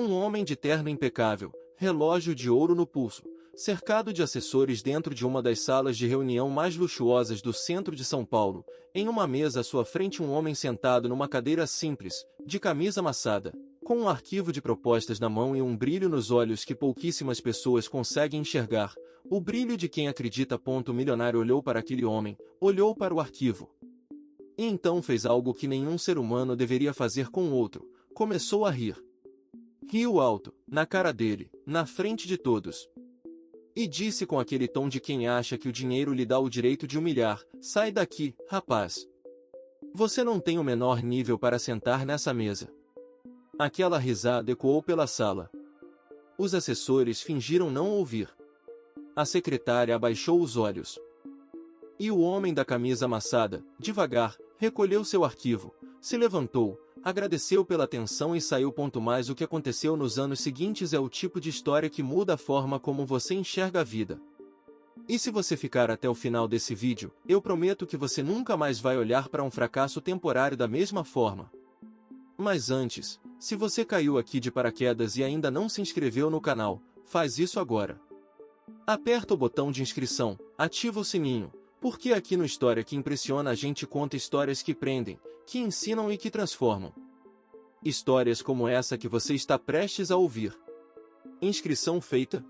Um homem de terno impecável, relógio de ouro no pulso, cercado de assessores dentro de uma das salas de reunião mais luxuosas do centro de São Paulo, em uma mesa à sua frente um homem sentado numa cadeira simples, de camisa amassada, com um arquivo de propostas na mão e um brilho nos olhos que pouquíssimas pessoas conseguem enxergar, o brilho de quem acredita. O milionário olhou para aquele homem, olhou para o arquivo. E então fez algo que nenhum ser humano deveria fazer com o outro, começou a rir. Riu alto, na cara dele, na frente de todos. E disse com aquele tom de quem acha que o dinheiro lhe dá o direito de humilhar: sai daqui, rapaz. Você não tem o menor nível para sentar nessa mesa. Aquela risada ecoou pela sala. Os assessores fingiram não ouvir. A secretária abaixou os olhos. E o homem da camisa amassada, devagar, recolheu seu arquivo, se levantou, agradeceu pela atenção e saiu. Mas o que aconteceu nos anos seguintes é o tipo de história que muda a forma como você enxerga a vida. E se você ficar até o final desse vídeo, eu prometo que você nunca mais vai olhar para um fracasso temporário da mesma forma. Mas antes, se você caiu aqui de paraquedas e ainda não se inscreveu no canal, faz isso agora. Aperta o botão de inscrição, ativa o sininho, porque aqui no História que Impressiona a gente conta histórias que prendem, que ensinam e que transformam. Histórias como essa que você está prestes a ouvir. Inscrição feita?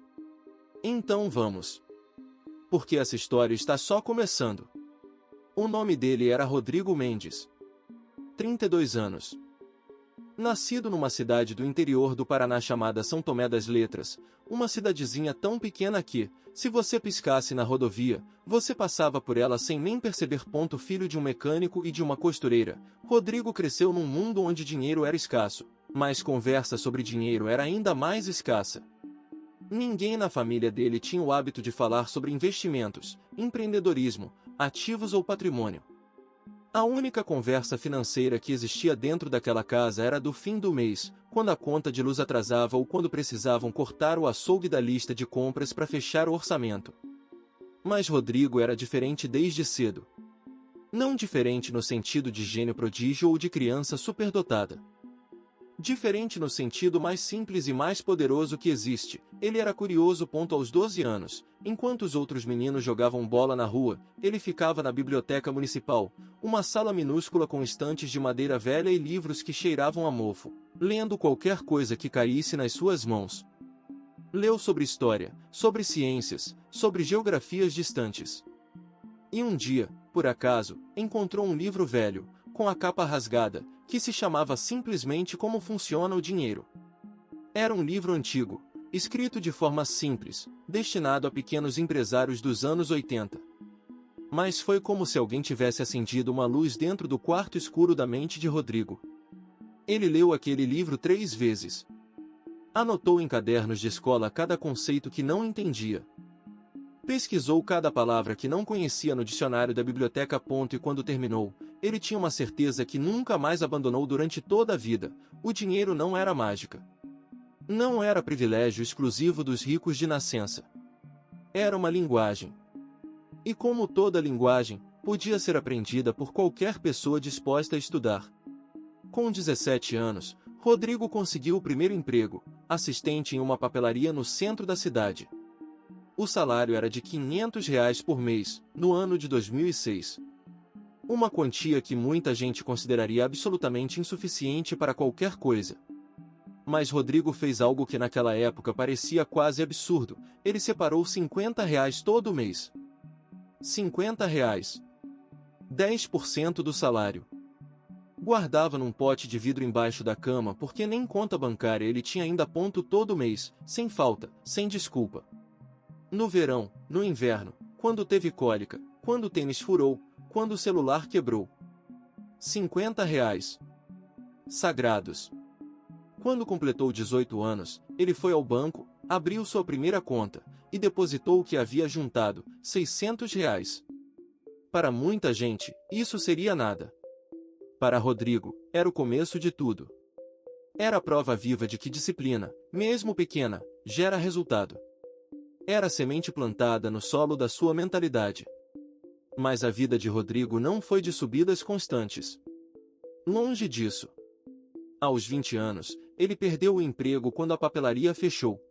Então vamos. Porque essa história está só começando. O nome dele era Rodrigo Mendes. 32 anos. Nascido numa cidade do interior do Paraná chamada São Tomé das Letras, uma cidadezinha tão pequena que, se você piscasse na rodovia, você passava por ela sem nem perceber. Filho de um mecânico e de uma costureira, Rodrigo cresceu num mundo onde dinheiro era escasso, mas conversa sobre dinheiro era ainda mais escassa. Ninguém na família dele tinha o hábito de falar sobre investimentos, empreendedorismo, ativos ou patrimônio. A única conversa financeira que existia dentro daquela casa era do fim do mês, quando a conta de luz atrasava ou quando precisavam cortar o açougue da lista de compras para fechar o orçamento. Mas Rodrigo era diferente desde cedo. Não diferente no sentido de gênio prodígio ou de criança superdotada. Diferente no sentido mais simples e mais poderoso que existe, ele era curioso. Aos 12 anos, enquanto os outros meninos jogavam bola na rua, ele ficava na biblioteca municipal, uma sala minúscula com estantes de madeira velha e livros que cheiravam a mofo, lendo qualquer coisa que caísse nas suas mãos. Leu sobre história, sobre ciências, sobre geografias distantes. E um dia, por acaso, encontrou um livro velho, com a capa rasgada, que se chamava simplesmente Como Funciona o Dinheiro. Era um livro antigo, escrito de forma simples, destinado a pequenos empresários dos anos 80. Mas foi como se alguém tivesse acendido uma luz dentro do quarto escuro da mente de Rodrigo. Ele leu aquele livro 3 vezes. Anotou em cadernos de escola cada conceito que não entendia. Pesquisou cada palavra que não conhecia no dicionário da biblioteca. E quando terminou, ele tinha uma certeza que nunca mais abandonou durante toda a vida: o dinheiro não era mágica. Não era privilégio exclusivo dos ricos de nascença. Era uma linguagem. E como toda linguagem, podia ser aprendida por qualquer pessoa disposta a estudar. Com 17 anos, Rodrigo conseguiu o primeiro emprego, assistente em uma papelaria no centro da cidade. O salário era de R$ 500 por mês, no ano de 2006. Uma quantia que muita gente consideraria absolutamente insuficiente para qualquer coisa. Mas Rodrigo fez algo que naquela época parecia quase absurdo: ele separou R$ 50 todo mês. R$ 50. 10% do salário. Guardava num pote de vidro embaixo da cama porque nem conta bancária ele tinha ainda. Todo mês, sem falta, sem desculpa. No verão, no inverno, quando teve cólica, quando o tênis furou, quando o celular quebrou. R$ 50. Sagrados. Quando completou 18 anos, ele foi ao banco, abriu sua primeira conta, e depositou o que havia juntado, R$ 600. Para muita gente, isso seria nada. Para Rodrigo, era o começo de tudo. Era a prova viva de que disciplina, mesmo pequena, gera resultado. Era a semente plantada no solo da sua mentalidade. Mas a vida de Rodrigo não foi de subidas constantes. Longe disso. Aos 20 anos, ele perdeu o emprego quando a papelaria fechou.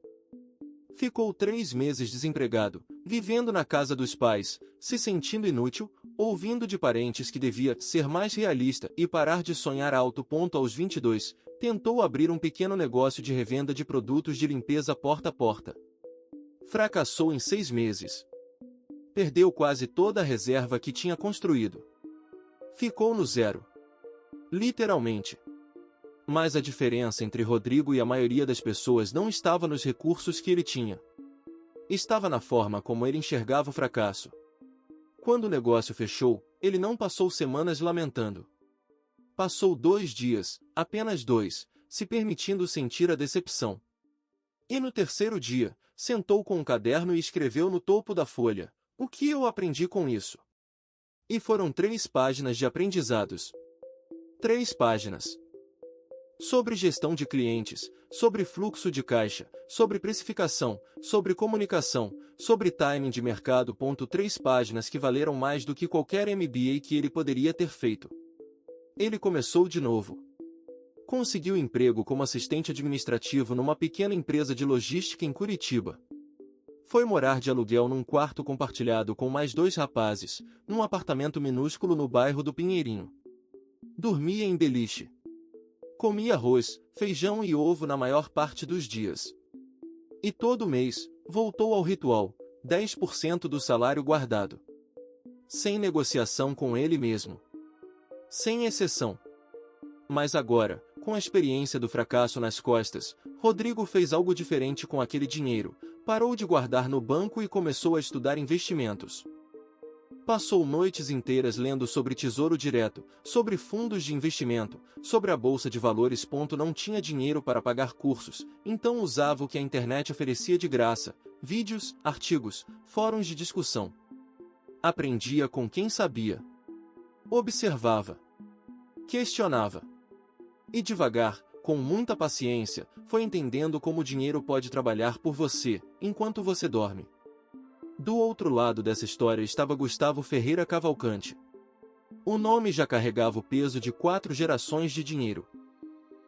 Ficou 3 meses desempregado, vivendo na casa dos pais, se sentindo inútil, ouvindo de parentes que devia ser mais realista e parar de sonhar alto. Aos 22, tentou abrir um pequeno negócio de revenda de produtos de limpeza porta a porta. Fracassou em 6 meses. Perdeu quase toda a reserva que tinha construído. Ficou no zero. Literalmente. Mas a diferença entre Rodrigo e a maioria das pessoas não estava nos recursos que ele tinha. Estava na forma como ele enxergava o fracasso. Quando o negócio fechou, ele não passou semanas lamentando. Passou 2 dias, apenas 2, se permitindo sentir a decepção. E no terceiro dia, sentou com um caderno e escreveu no topo da folha: "O que eu aprendi com isso?" E foram 3 páginas de aprendizados. 3 páginas. Sobre gestão de clientes, sobre fluxo de caixa, sobre precificação, sobre comunicação, sobre timing de mercado. 3 páginas que valeram mais do que qualquer MBA que ele poderia ter feito. Ele começou de novo. Conseguiu emprego como assistente administrativo numa pequena empresa de logística em Curitiba. Foi morar de aluguel num quarto compartilhado com mais 2 rapazes, num apartamento minúsculo no bairro do Pinheirinho. Dormia em beliche. Comia arroz, feijão e ovo na maior parte dos dias. E todo mês, voltou ao ritual, 10% do salário guardado. Sem negociação com ele mesmo. Sem exceção. Mas agora, com a experiência do fracasso nas costas, Rodrigo fez algo diferente com aquele dinheiro, parou de guardar no banco e começou a estudar investimentos. Passou noites inteiras lendo sobre tesouro direto, sobre fundos de investimento, sobre a bolsa de valores. Não tinha dinheiro para pagar cursos, então usava o que a internet oferecia de graça: vídeos, artigos, fóruns de discussão. Aprendia com quem sabia. Observava. Questionava. E devagar, com muita paciência, foi entendendo como o dinheiro pode trabalhar por você, enquanto você dorme. Do outro lado dessa história estava Gustavo Ferreira Cavalcante. O nome já carregava o peso de 4 gerações de dinheiro.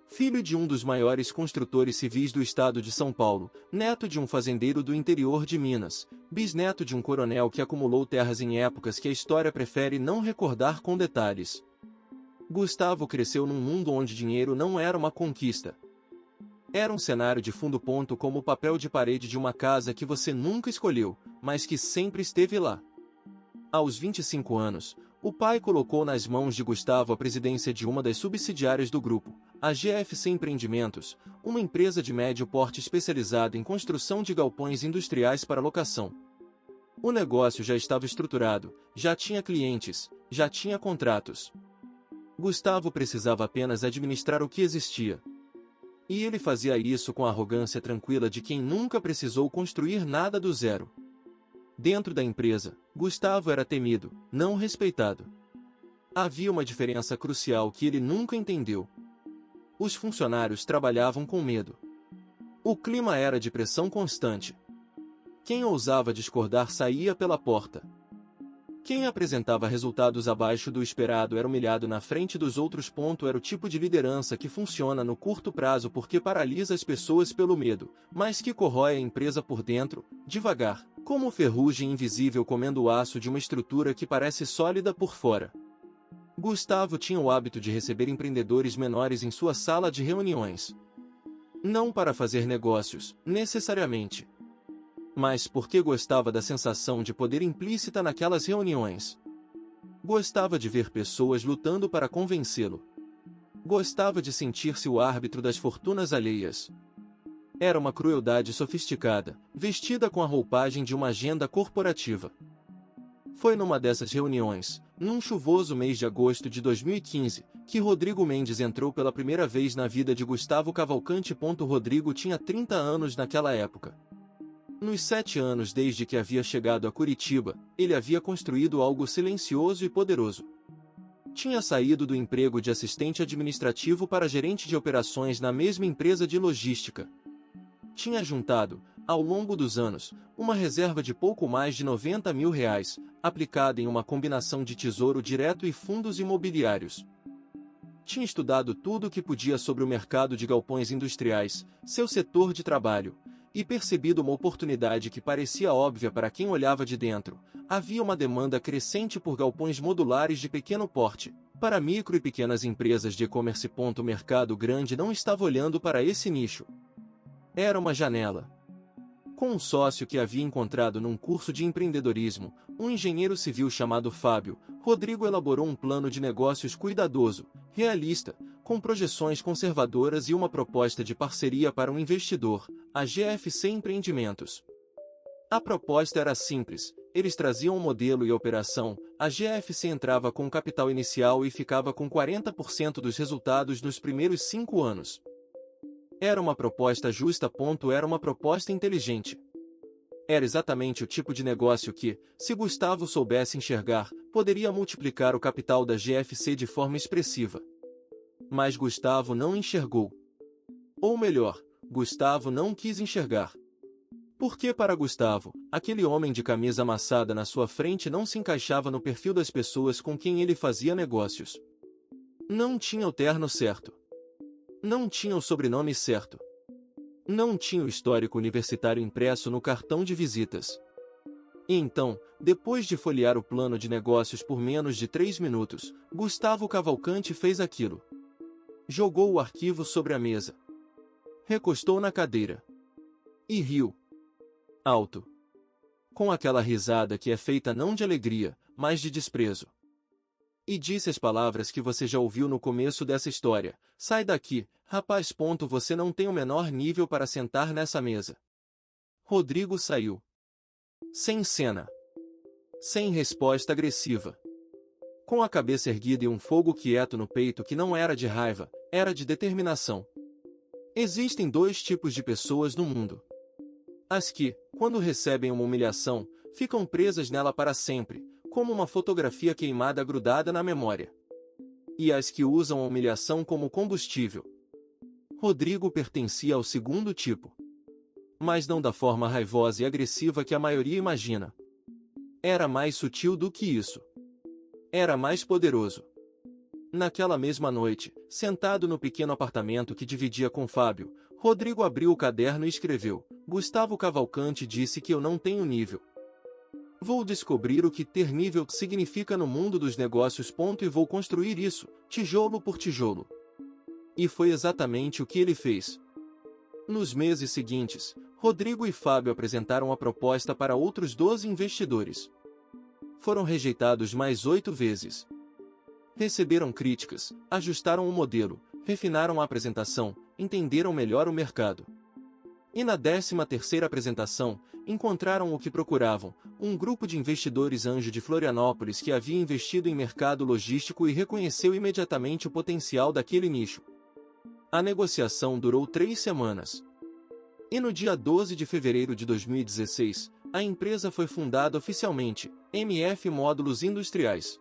Filho de um dos maiores construtores civis do estado de São Paulo, neto de um fazendeiro do interior de Minas, bisneto de um coronel que acumulou terras em épocas que a história prefere não recordar com detalhes. Gustavo cresceu num mundo onde dinheiro não era uma conquista. Era um cenário de fundo. Como o papel de parede de uma casa que você nunca escolheu, mas que sempre esteve lá. Aos 25 anos, o pai colocou nas mãos de Gustavo a presidência de uma das subsidiárias do grupo, a GFC Empreendimentos, uma empresa de médio porte especializada em construção de galpões industriais para locação. O negócio já estava estruturado, já tinha clientes, já tinha contratos. Gustavo precisava apenas administrar o que existia. E ele fazia isso com a arrogância tranquila de quem nunca precisou construir nada do zero. Dentro da empresa, Gustavo era temido, não respeitado. Havia uma diferença crucial que ele nunca entendeu. Os funcionários trabalhavam com medo. O clima era de pressão constante. Quem ousava discordar saía pela porta. Quem apresentava resultados abaixo do esperado era humilhado na frente dos outros. Era o tipo de liderança que funciona no curto prazo porque paralisa as pessoas pelo medo, mas que corrói a empresa por dentro, devagar, como ferrugem invisível comendo o aço de uma estrutura que parece sólida por fora. Gustavo tinha o hábito de receber empreendedores menores em sua sala de reuniões. Não para fazer negócios, necessariamente, mas porque gostava da sensação de poder implícita naquelas reuniões. Gostava de ver pessoas lutando para convencê-lo. Gostava de sentir-se o árbitro das fortunas alheias. Era uma crueldade sofisticada, vestida com a roupagem de uma agenda corporativa. Foi numa dessas reuniões, num chuvoso mês de agosto de 2015, que Rodrigo Mendes entrou pela primeira vez na vida de Gustavo Cavalcante. Rodrigo tinha 30 anos naquela época. Nos 7 anos desde que havia chegado a Curitiba, ele havia construído algo silencioso e poderoso. Tinha saído do emprego de assistente administrativo para gerente de operações na mesma empresa de logística. Tinha juntado, ao longo dos anos, uma reserva de pouco mais de R$90 mil, aplicada em uma combinação de tesouro direto e fundos imobiliários. Tinha estudado tudo o que podia sobre o mercado de galpões industriais, seu setor de trabalho, e percebido uma oportunidade que parecia óbvia para quem olhava de dentro. Havia uma demanda crescente por galpões modulares de pequeno porte. Para micro e pequenas empresas de e-commerce. O mercado grande não estava olhando para esse nicho. Era uma janela. Com um sócio que havia encontrado num curso de empreendedorismo, um engenheiro civil chamado Fábio, Rodrigo elaborou um plano de negócios cuidadoso, realista, com projeções conservadoras e uma proposta de parceria para um investidor, a GFC Empreendimentos. A proposta era simples, eles traziam um modelo e operação, a GFC entrava com capital inicial e ficava com 40% dos resultados nos primeiros 5 anos. Era uma proposta justa. Era uma proposta inteligente. Era exatamente o tipo de negócio que, se Gustavo soubesse enxergar, poderia multiplicar o capital da GFC de forma expressiva. Mas Gustavo não enxergou. Ou melhor, Gustavo não quis enxergar. Porque para Gustavo, aquele homem de camisa amassada na sua frente não se encaixava no perfil das pessoas com quem ele fazia negócios. Não tinha o terno certo. Não tinha o sobrenome certo. Não tinha o histórico universitário impresso no cartão de visitas. E então, depois de folhear o plano de negócios por menos de 3 minutos, Gustavo Cavalcante fez aquilo. Jogou o arquivo sobre a mesa. Recostou na cadeira. E riu. Alto. Com aquela risada que é feita não de alegria, mas de desprezo. E disse as palavras que você já ouviu no começo dessa história: sai daqui, rapaz. Você não tem o menor nível para sentar nessa mesa. Rodrigo saiu. Sem cena. Sem resposta agressiva. Com a cabeça erguida e um fogo quieto no peito que não era de raiva, era de determinação. Existem 2 tipos de pessoas no mundo. As que, quando recebem uma humilhação, ficam presas nela para sempre, como uma fotografia queimada grudada na memória. E as que usam a humilhação como combustível. Rodrigo pertencia ao segundo tipo. Mas não da forma raivosa e agressiva que a maioria imagina. Era mais sutil do que isso. Era mais poderoso. Naquela mesma noite, sentado no pequeno apartamento que dividia com Fábio, Rodrigo abriu o caderno e escreveu: Gustavo Cavalcante disse que eu não tenho nível. Vou descobrir o que ter nível significa no mundo dos negócios. E vou construir isso, tijolo por tijolo. E foi exatamente o que ele fez. Nos meses seguintes, Rodrigo e Fábio apresentaram a proposta para outros 12 investidores. Foram rejeitados mais 8 vezes. Receberam críticas, ajustaram o modelo, refinaram a apresentação, entenderam melhor o mercado. E na 13ª apresentação, encontraram o que procuravam, um grupo de investidores anjo de Florianópolis que havia investido em mercado logístico e reconheceu imediatamente o potencial daquele nicho. A negociação durou 3 semanas. E no dia 12 de fevereiro de 2016, a empresa foi fundada oficialmente, MF Módulos Industriais.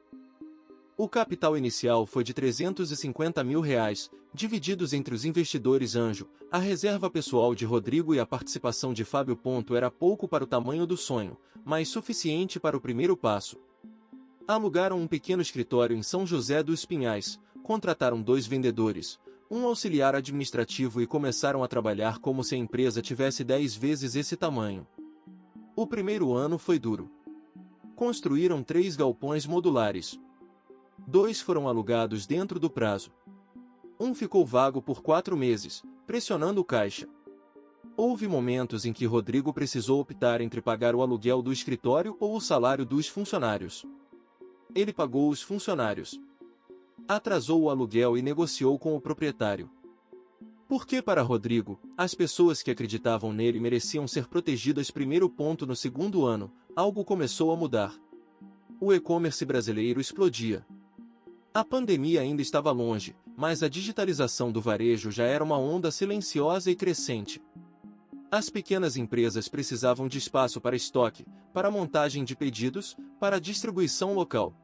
O capital inicial foi de R$350 mil, divididos entre os investidores anjo, a reserva pessoal de Rodrigo e a participação de Fábio. Era pouco para o tamanho do sonho, mas suficiente para o primeiro passo. Alugaram um pequeno escritório em São José dos Pinhais, contrataram 2 vendedores, um auxiliar administrativo e começaram a trabalhar como se a empresa tivesse 10 vezes esse tamanho. O primeiro ano foi duro. Construíram 3 galpões modulares. 2 foram alugados dentro do prazo. Um ficou vago por 4 meses, pressionando o caixa. Houve momentos em que Rodrigo precisou optar entre pagar o aluguel do escritório ou o salário dos funcionários. Ele pagou os funcionários. Atrasou o aluguel e negociou com o proprietário. Porque para Rodrigo, as pessoas que acreditavam nele mereciam ser protegidas. No segundo ano, algo começou a mudar. O e-commerce brasileiro explodia. A pandemia ainda estava longe, mas a digitalização do varejo já era uma onda silenciosa e crescente. As pequenas empresas precisavam de espaço para estoque, para montagem de pedidos, para distribuição local.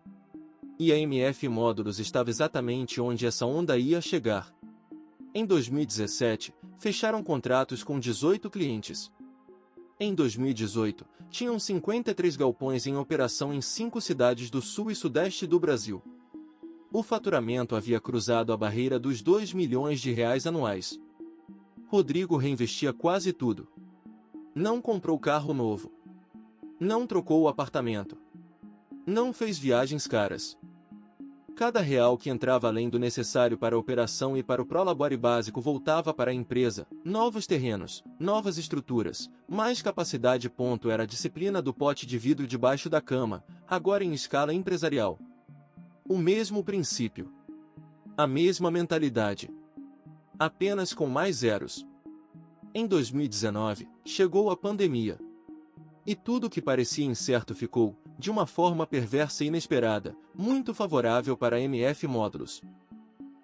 E a MF Módulos estava exatamente onde essa onda ia chegar. Em 2017, fecharam contratos com 18 clientes. Em 2018, tinham 53 galpões em operação em 5 cidades do sul e sudeste do Brasil. O faturamento havia cruzado a barreira dos R$ 2 milhões anuais. Rodrigo reinvestia quase tudo. Não comprou carro novo. Não trocou o apartamento. Não fez viagens caras. Cada real que entrava além do necessário para a operação e para o prolabore básico voltava para a empresa, novos terrenos, novas estruturas, mais capacidade. Era a disciplina do pote de vidro debaixo da cama, agora em escala empresarial. O mesmo princípio. A mesma mentalidade. Apenas com mais zeros. Em 2019, chegou a pandemia. E tudo que parecia incerto ficou, de uma forma perversa e inesperada, muito favorável para a MF Módulos.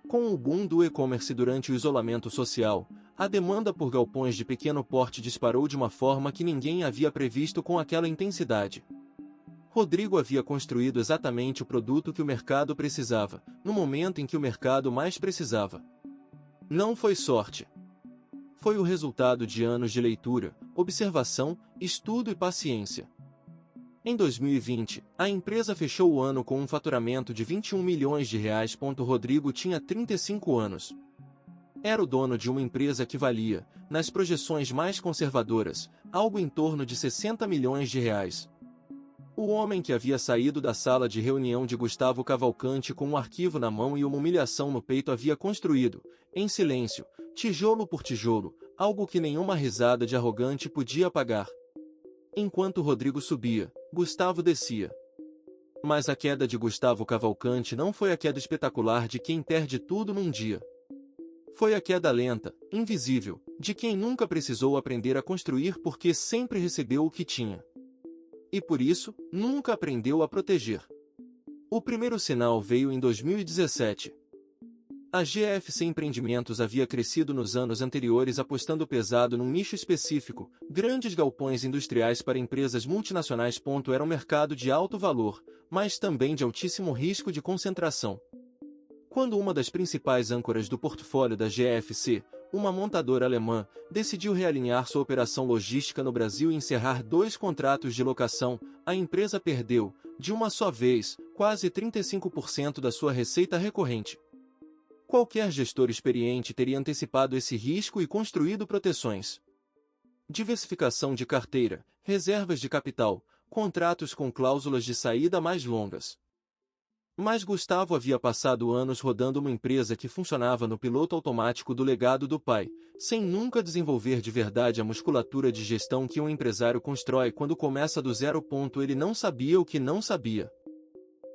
Com o boom do e-commerce durante o isolamento social, a demanda por galpões de pequeno porte disparou de uma forma que ninguém havia previsto com aquela intensidade. Rodrigo havia construído exatamente o produto que o mercado precisava, no momento em que o mercado mais precisava. Não foi sorte. Foi o resultado de anos de leitura, observação, estudo e paciência. Em 2020, a empresa fechou o ano com um faturamento de R$ 21 milhões. Rodrigo tinha 35 anos. Era o dono de uma empresa que valia, nas projeções mais conservadoras, algo em torno de R$ 60 milhões. O homem que havia saído da sala de reunião de Gustavo Cavalcante com um arquivo na mão e uma humilhação no peito havia construído, em silêncio, tijolo por tijolo, algo que nenhuma risada de arrogante podia apagar. Enquanto Rodrigo subia, Gustavo descia. Mas a queda de Gustavo Cavalcante não foi a queda espetacular de quem perde tudo num dia. Foi a queda lenta, invisível, de quem nunca precisou aprender a construir porque sempre recebeu o que tinha. E por isso, nunca aprendeu a proteger. O primeiro sinal veio em 2017. A GFC Empreendimentos havia crescido nos anos anteriores apostando pesado num nicho específico, grandes galpões industriais para empresas multinacionais. Era um mercado de alto valor, mas também de altíssimo risco de concentração. Quando uma das principais âncoras do portfólio da GFC, uma montadora alemã, decidiu realinhar sua operação logística no Brasil e encerrar 2 contratos de locação, a empresa perdeu, de uma só vez, quase 35% da sua receita recorrente. Qualquer gestor experiente teria antecipado esse risco e construído proteções. Diversificação de carteira, reservas de capital, contratos com cláusulas de saída mais longas. Mas Gustavo havia passado anos rodando uma empresa que funcionava no piloto automático do legado do pai, sem nunca desenvolver de verdade a musculatura de gestão que um empresário constrói quando começa do zero. Ele não sabia o que não sabia.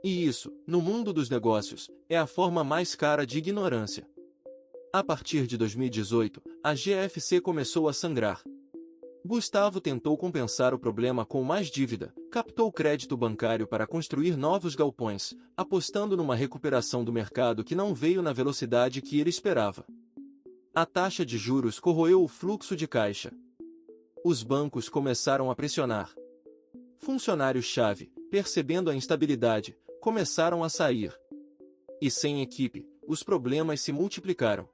E isso, no mundo dos negócios, é a forma mais cara de ignorância. A partir de 2018, a GFC começou a sangrar. Gustavo tentou compensar o problema com mais dívida, captou crédito bancário para construir novos galpões, apostando numa recuperação do mercado que não veio na velocidade que ele esperava. A taxa de juros corroeu o fluxo de caixa. Os bancos começaram a pressionar. Funcionários-chave, percebendo a instabilidade, começaram a sair. E sem equipe, os problemas se multiplicaram.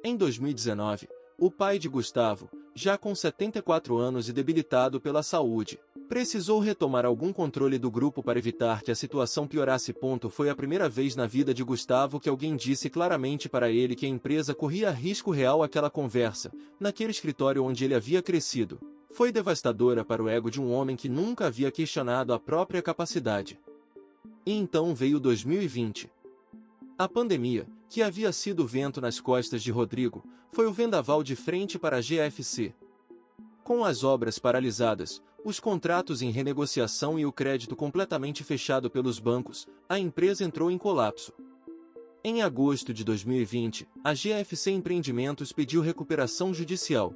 Em 2019, o pai de Gustavo, já com 74 anos e debilitado pela saúde, precisou retomar algum controle do grupo para evitar que a situação piorasse. Foi a primeira vez na vida de Gustavo que alguém disse claramente para ele que a empresa corria risco real. Aquela conversa, naquele escritório onde ele havia crescido, foi devastadora para o ego de um homem que nunca havia questionado a própria capacidade. E então veio 2020. A pandemia, que havia sido o vento nas costas de Rodrigo, foi o vendaval de frente para a GFC. Com as obras paralisadas, os contratos em renegociação e o crédito completamente fechado pelos bancos, a empresa entrou em colapso. Em agosto de 2020, a GFC Empreendimentos pediu recuperação judicial.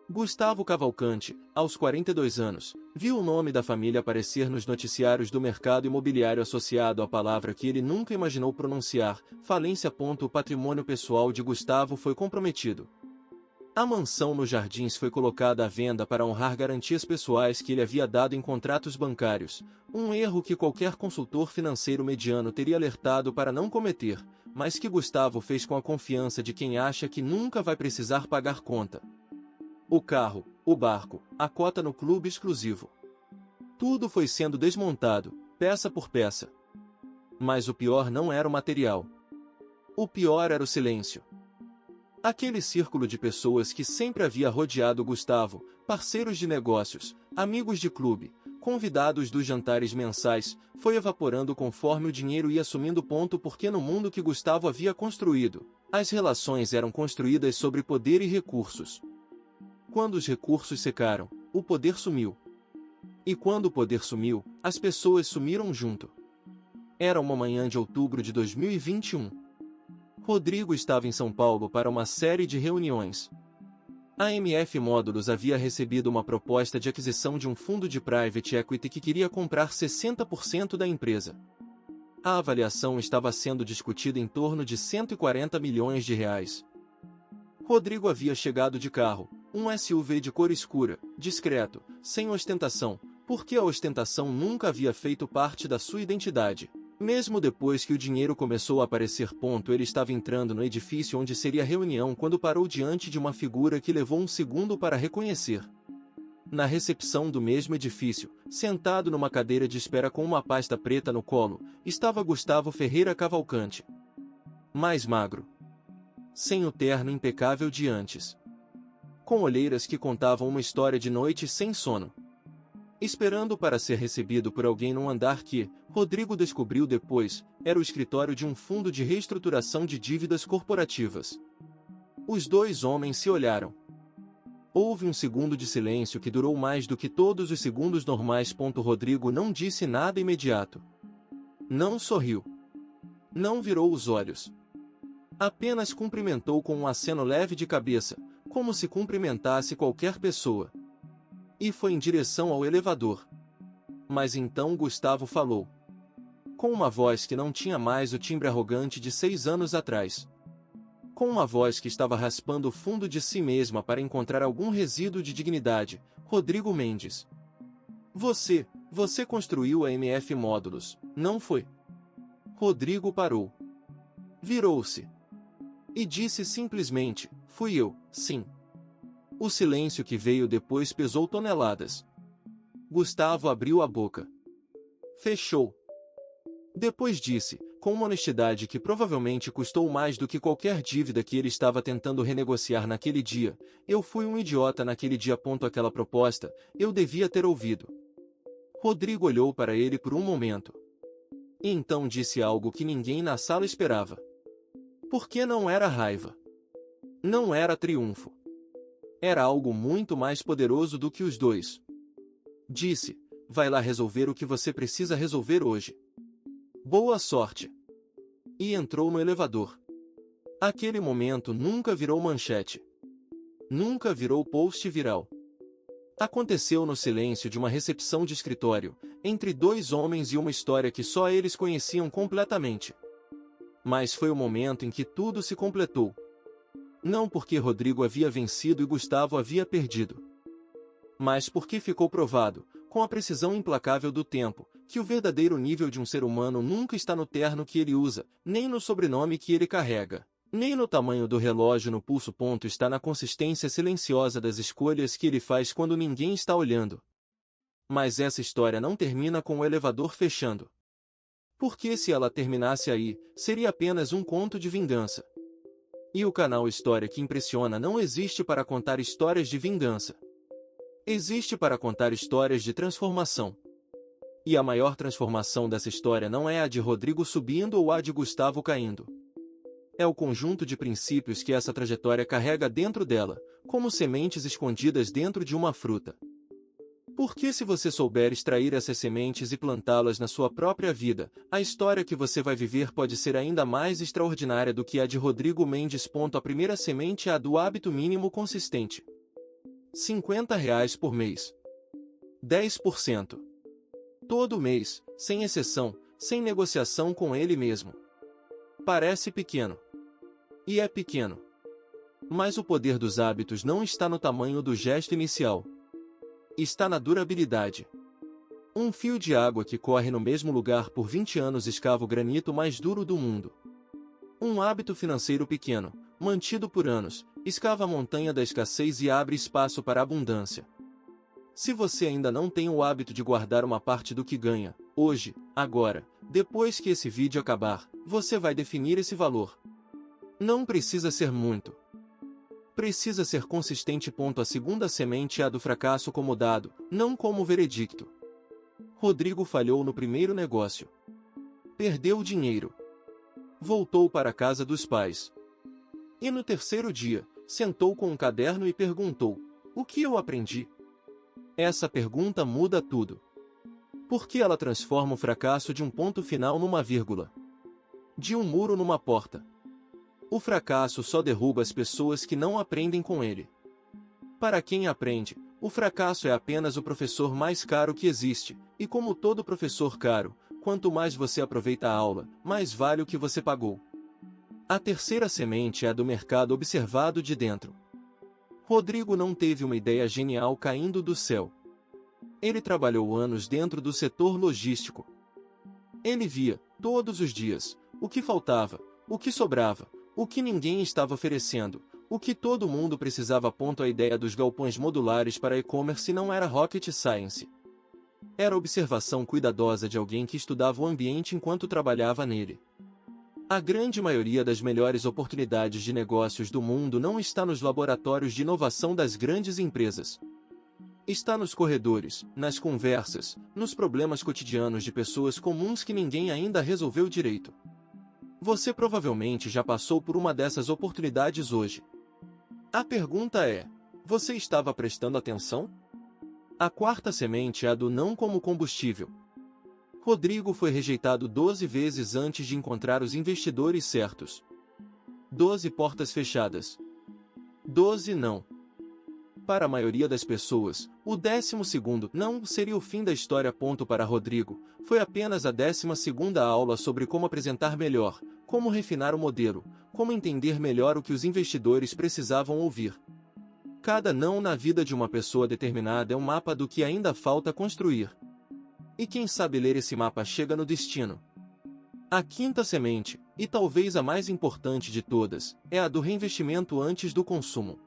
Gustavo Cavalcante, aos 42 anos, viu o nome da família aparecer nos noticiários do mercado imobiliário associado à palavra que ele nunca imaginou pronunciar, falência. O patrimônio pessoal de Gustavo foi comprometido. A mansão nos Jardins foi colocada à venda para honrar garantias pessoais que ele havia dado em contratos bancários, um erro que qualquer consultor financeiro mediano teria alertado para não cometer, mas que Gustavo fez com a confiança de quem acha que nunca vai precisar pagar conta. O carro, o barco, a cota no clube exclusivo. Tudo foi sendo desmontado, peça por peça. Mas o pior não era o material. O pior era o silêncio. Aquele círculo de pessoas que sempre havia rodeado Gustavo, parceiros de negócios, amigos de clube, convidados dos jantares mensais, foi evaporando conforme o dinheiro ia sumindo ponto porque no mundo que Gustavo havia construído, as relações eram construídas sobre poder e recursos. Quando os recursos secaram, o poder sumiu. E quando o poder sumiu, as pessoas sumiram junto. Era uma manhã de outubro de 2021. Rodrigo estava em São Paulo para uma série de reuniões. A MF Módulos havia recebido uma proposta de aquisição de um fundo de private equity que queria comprar 60% da empresa. A avaliação estava sendo discutida em torno de 140 milhões de reais. Rodrigo havia chegado de carro, um SUV de cor escura, discreto, sem ostentação, porque a ostentação nunca havia feito parte da sua identidade. Mesmo depois que o dinheiro começou a aparecer, ele estava entrando no edifício onde seria a reunião quando parou diante de uma figura que levou um segundo para reconhecer. Na recepção do mesmo edifício, sentado numa cadeira de espera com uma pasta preta no colo, estava Gustavo Ferreira Cavalcante. Mais magro. Sem o terno impecável de antes. Com olheiras que contavam uma história de noite sem sono. Esperando para ser recebido por alguém num andar que, Rodrigo descobriu depois, era o escritório de um fundo de reestruturação de dívidas corporativas. Os dois homens se olharam. Houve um segundo de silêncio que durou mais do que todos os segundos normais. Rodrigo não disse nada imediato. Não sorriu. Não virou os olhos. Apenas cumprimentou com um aceno leve de cabeça, como se cumprimentasse qualquer pessoa. E foi em direção ao elevador. Mas então Gustavo falou. Com uma voz que não tinha mais o timbre arrogante de 6 anos atrás. Com uma voz que estava raspando o fundo de si mesma para encontrar algum resíduo de dignidade, Rodrigo Mendes. Você construiu a MF Módulos, não foi? Rodrigo parou. Virou-se. E disse simplesmente, fui eu, sim. O silêncio que veio depois pesou toneladas. Gustavo abriu a boca. Fechou. Depois disse, com uma honestidade que provavelmente custou mais do que qualquer dívida que ele estava tentando renegociar naquele dia, eu fui um idiota naquele dia. Aquela proposta, eu devia ter ouvido. Rodrigo olhou para ele por um momento. E então disse algo que ninguém na sala esperava. Porque não era raiva. Não era triunfo. Era algo muito mais poderoso do que os dois. Disse, vai lá resolver o que você precisa resolver hoje. Boa sorte. E entrou no elevador. Aquele momento nunca virou manchete. Nunca virou post viral. Aconteceu no silêncio de uma recepção de escritório, entre dois homens e uma história que só eles conheciam completamente. Mas foi o momento em que tudo se completou. Não porque Rodrigo havia vencido e Gustavo havia perdido. Mas porque ficou provado, com a precisão implacável do tempo, que o verdadeiro nível de um ser humano nunca está no terno que ele usa, nem no sobrenome que ele carrega, nem no tamanho do relógio no pulso. Está na consistência silenciosa das escolhas que ele faz quando ninguém está olhando. Mas essa história não termina com o elevador fechando. Porque se ela terminasse aí, seria apenas um conto de vingança. E o canal História que Impressiona não existe para contar histórias de vingança. Existe para contar histórias de transformação. E a maior transformação dessa história não é a de Rodrigo subindo ou a de Gustavo caindo. É o conjunto de princípios que essa trajetória carrega dentro dela, como sementes escondidas dentro de uma fruta. Porque se você souber extrair essas sementes e plantá-las na sua própria vida, a história que você vai viver pode ser ainda mais extraordinária do que a de Rodrigo Mendes. A primeira semente é a do hábito mínimo consistente. R$ 50 por mês. 10%. Todo mês, sem exceção, sem negociação com ele mesmo. Parece pequeno. E é pequeno. Mas o poder dos hábitos não está no tamanho do gesto inicial. Está na durabilidade. Um fio de água que corre no mesmo lugar por 20 anos escava o granito mais duro do mundo. Um hábito financeiro pequeno, mantido por anos, escava a montanha da escassez e abre espaço para a abundância. Se você ainda não tem o hábito de guardar uma parte do que ganha, hoje, agora, Depois que esse vídeo acabar, você vai definir esse valor. Não precisa ser muito. Precisa ser consistente. A segunda semente é a do fracasso como dado, não como veredicto. Rodrigo falhou no primeiro negócio. Perdeu o dinheiro. Voltou para a casa dos pais. E no terceiro dia, sentou com um caderno e perguntou: o que eu aprendi? Essa pergunta muda tudo. Porque ela transforma o fracasso de um ponto final numa vírgula. De um muro numa porta. O fracasso só derruba as pessoas que não aprendem com ele. Para quem aprende, o fracasso é apenas o professor mais caro que existe, e como todo professor caro, quanto mais você aproveita a aula, mais vale o que você pagou. A terceira semente é a do mercado observado de dentro. Rodrigo não teve uma ideia genial caindo do céu. Ele trabalhou anos dentro do setor logístico. Ele via, todos os dias, o que faltava, o que sobrava, o que ninguém estava oferecendo, o que todo mundo precisava. A ideia dos galpões modulares para e-commerce não era rocket science. Era observação cuidadosa de alguém que estudava o ambiente enquanto trabalhava nele. A grande maioria das melhores oportunidades de negócios do mundo não está nos laboratórios de inovação das grandes empresas. Está nos corredores, nas conversas, nos problemas cotidianos de pessoas comuns que ninguém ainda resolveu direito. Você provavelmente já passou por uma dessas oportunidades hoje. A pergunta é: você estava prestando atenção? A quarta semente é a do não como combustível. Rodrigo foi rejeitado 12 vezes antes de encontrar os investidores certos. 12 portas fechadas. 12 não. Para a maioria das pessoas, o 12º não seria o fim da história. Para Rodrigo, foi apenas a 12ª aula sobre como apresentar melhor, como refinar o modelo, como entender melhor o que os investidores precisavam ouvir. Cada não na vida de uma pessoa determinada é um mapa do que ainda falta construir. E quem sabe ler esse mapa chega no destino. A quinta semente, e talvez a mais importante de todas, é a do reinvestimento antes do consumo.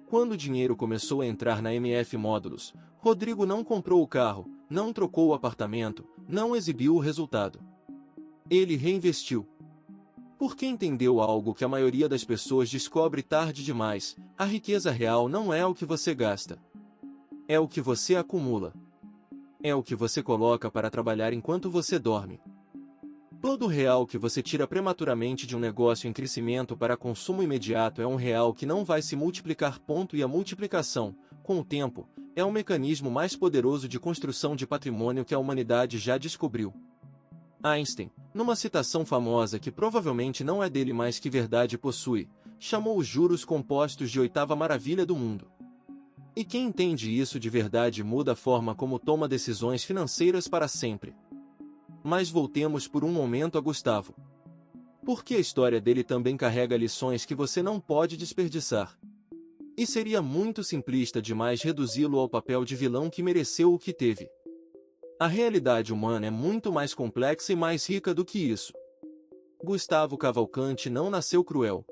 Quando o dinheiro começou a entrar na MF Módulos, Rodrigo não comprou o carro, não trocou o apartamento, não exibiu o resultado. Ele reinvestiu. Porque entendeu algo que a maioria das pessoas descobre tarde demais: a riqueza real não é o que você gasta. É o que você acumula. É o que você coloca para trabalhar enquanto você dorme. Todo real que você tira prematuramente de um negócio em crescimento para consumo imediato é um real que não vai se multiplicar. E a multiplicação, com o tempo, é o mecanismo mais poderoso de construção de patrimônio que a humanidade já descobriu. Einstein, numa citação famosa que provavelmente não é dele mas que verdade possui, chamou os juros compostos de oitava maravilha do mundo. E quem entende isso de verdade muda a forma como toma decisões financeiras para sempre. Mas voltemos por um momento a Gustavo. Porque a história dele também carrega lições que você não pode desperdiçar. E seria muito simplista demais reduzi-lo ao papel de vilão que mereceu o que teve. A realidade humana é muito mais complexa e mais rica do que isso. Gustavo Cavalcanti não nasceu cruel.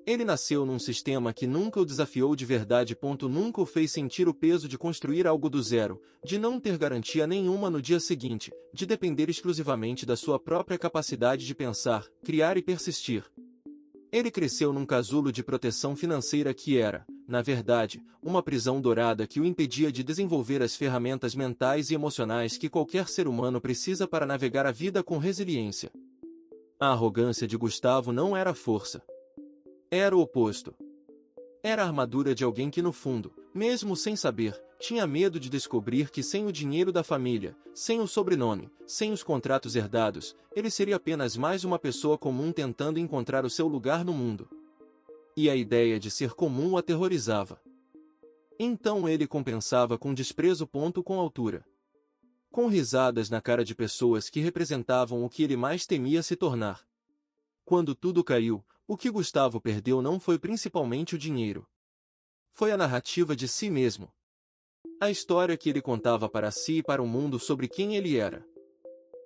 Ele nasceu num sistema que nunca o desafiou de verdade. Nunca o fez sentir o peso de construir algo do zero, de não ter garantia nenhuma no dia seguinte, de depender exclusivamente da sua própria capacidade de pensar, criar e persistir. Ele cresceu num casulo de proteção financeira que era, na verdade, uma prisão dourada que o impedia de desenvolver as ferramentas mentais e emocionais que qualquer ser humano precisa para navegar a vida com resiliência. A arrogância de Gustavo não era força. Era o oposto. Era a armadura de alguém que no fundo, mesmo sem saber, tinha medo de descobrir que sem o dinheiro da família, sem o sobrenome, sem os contratos herdados, ele seria apenas mais uma pessoa comum tentando encontrar o seu lugar no mundo. E a ideia de ser comum o aterrorizava. Então ele compensava com desprezo. Com altura. Com risadas na cara de pessoas que representavam o que ele mais temia se tornar. Quando tudo caiu, o que Gustavo perdeu não foi principalmente o dinheiro. Foi a narrativa de si mesmo. A história que ele contava para si e para o mundo sobre quem ele era.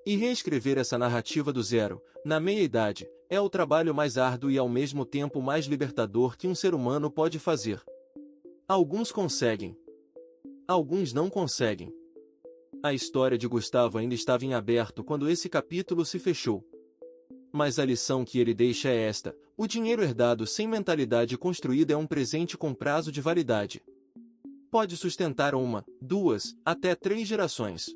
E reescrever essa narrativa do zero, na meia-idade, é o trabalho mais árduo e ao mesmo tempo mais libertador que um ser humano pode fazer. Alguns conseguem. Alguns não conseguem. A história de Gustavo ainda estava em aberto quando esse capítulo se fechou. Mas a lição que ele deixa é esta: o dinheiro herdado sem mentalidade construída é um presente com prazo de validade. Pode sustentar uma, duas, até 3 gerações.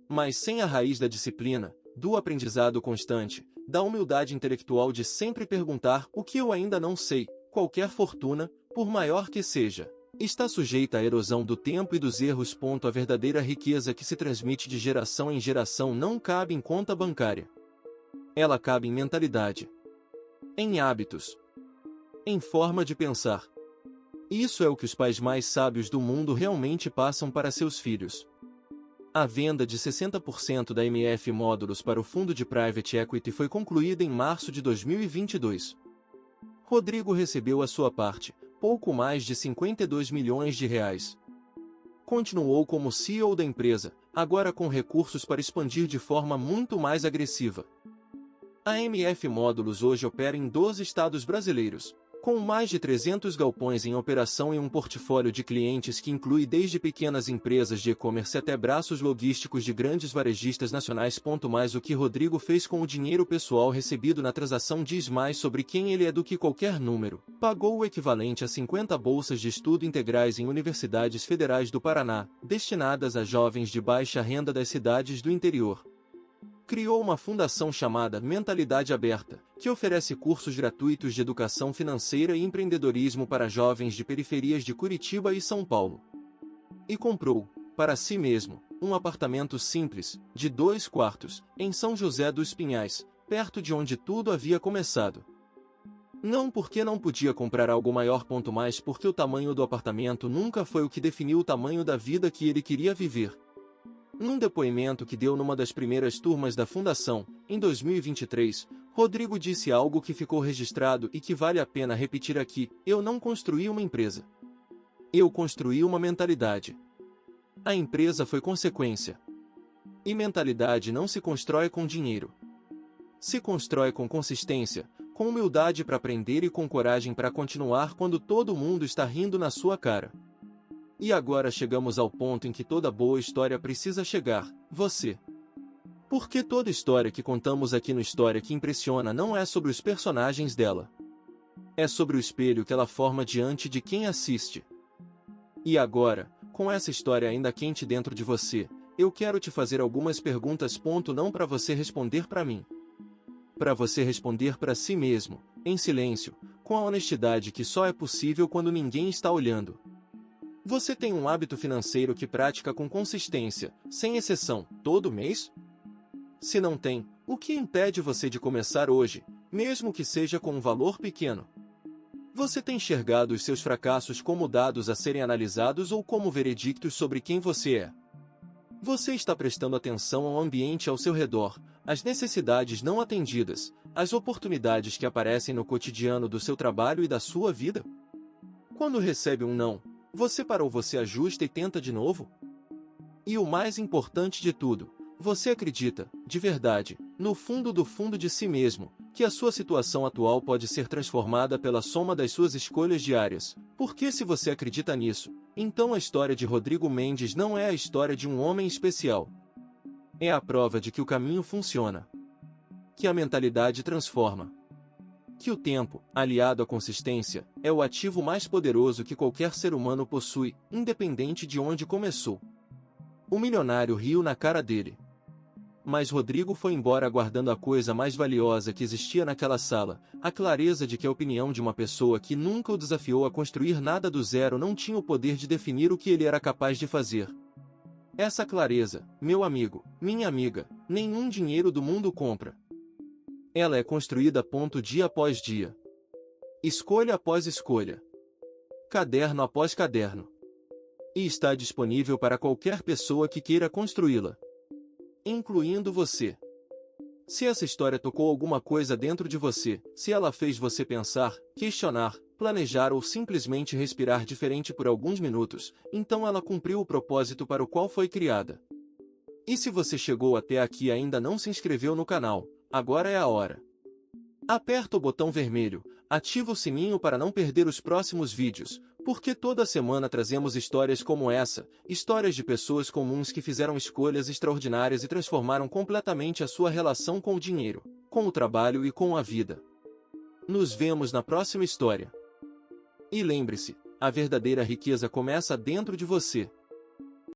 Mas sem a raiz da disciplina, do aprendizado constante, da humildade intelectual de sempre perguntar o que eu ainda não sei, qualquer fortuna, por maior que seja, está sujeita à erosão do tempo e dos erros. A verdadeira riqueza que se transmite de geração em geração não cabe em conta bancária. Ela cabe em mentalidade, em hábitos, em forma de pensar. Isso é o que os pais mais sábios do mundo realmente passam para seus filhos. A venda de 60% da MF Módulos para o fundo de Private Equity foi concluída em março de 2022. Rodrigo recebeu a sua parte, pouco mais de 52 milhões de reais. Continuou como CEO da empresa, agora com recursos para expandir de forma muito mais agressiva. A MF Módulos hoje opera em 12 estados brasileiros, com mais de 300 galpões em operação e um portfólio de clientes que inclui desde pequenas empresas de e-commerce até braços logísticos de grandes varejistas nacionais. Mas o que Rodrigo fez com o dinheiro pessoal recebido na transação diz mais sobre quem ele é do que qualquer número. Pagou o equivalente a 50 bolsas de estudo integrais em universidades federais do Paraná, destinadas a jovens de baixa renda das cidades do interior. Criou uma fundação chamada Mentalidade Aberta, que oferece cursos gratuitos de educação financeira e empreendedorismo para jovens de periferias de Curitiba e São Paulo. E comprou, para si mesmo, um apartamento simples, de 2 quartos, em São José dos Pinhais, perto de onde tudo havia começado. Não porque não podia comprar algo maior, mas porque o tamanho do apartamento nunca foi o que definiu o tamanho da vida que ele queria viver. Num depoimento que deu numa das primeiras turmas da Fundação, em 2023, Rodrigo disse algo que ficou registrado e que vale a pena repetir aqui: eu não construí uma empresa. Eu construí uma mentalidade. A empresa foi consequência. E mentalidade não se constrói com dinheiro. Se constrói com consistência, com humildade para aprender e com coragem para continuar quando todo mundo está rindo na sua cara. E agora chegamos ao ponto em que toda boa história precisa chegar: você. Porque toda história que contamos aqui no História que Impressiona não é sobre os personagens dela. É sobre o espelho que ela forma diante de quem assiste. E agora, com essa história ainda quente dentro de você, eu quero te fazer algumas perguntas. Não para você responder para mim. Para você responder para si mesmo, em silêncio, com a honestidade que só é possível quando ninguém está olhando. Você tem um hábito financeiro que pratica com consistência, sem exceção, todo mês? Se não tem, o que impede você de começar hoje, mesmo que seja com um valor pequeno? Você tem enxergado os seus fracassos como dados a serem analisados ou como veredictos sobre quem você é? Você está prestando atenção ao ambiente ao seu redor, às necessidades não atendidas, às oportunidades que aparecem no cotidiano do seu trabalho e da sua vida? Quando recebe um não, você parou, você ajusta e tenta de novo? E o mais importante de tudo, você acredita, de verdade, no fundo do fundo de si mesmo, que a sua situação atual pode ser transformada pela soma das suas escolhas diárias? Porque se você acredita nisso, então a história de Rodrigo Mendes não é a história de um homem especial. É a prova de que o caminho funciona. Que a mentalidade transforma. Que o tempo, aliado à consistência, é o ativo mais poderoso que qualquer ser humano possui, independente de onde começou. O milionário riu na cara dele. Mas Rodrigo foi embora guardando a coisa mais valiosa que existia naquela sala, a clareza de que a opinião de uma pessoa que nunca o desafiou a construir nada do zero não tinha o poder de definir o que ele era capaz de fazer. Essa clareza, meu amigo, minha amiga, nenhum dinheiro do mundo compra. Ela é construída dia após dia. Escolha após escolha. Caderno após caderno. E está disponível para qualquer pessoa que queira construí-la. Incluindo você. Se essa história tocou alguma coisa dentro de você, se ela fez você pensar, questionar, planejar ou simplesmente respirar diferente por alguns minutos, então ela cumpriu o propósito para o qual foi criada. E se você chegou até aqui e ainda não se inscreveu no canal, agora é a hora. Aperta o botão vermelho, ativa o sininho para não perder os próximos vídeos, Porque toda semana trazemos histórias como essa, histórias de pessoas comuns que fizeram escolhas extraordinárias e transformaram completamente a sua relação com o dinheiro, com o trabalho e com a vida. Nos vemos na próxima história. E lembre-se, a verdadeira riqueza começa dentro de você.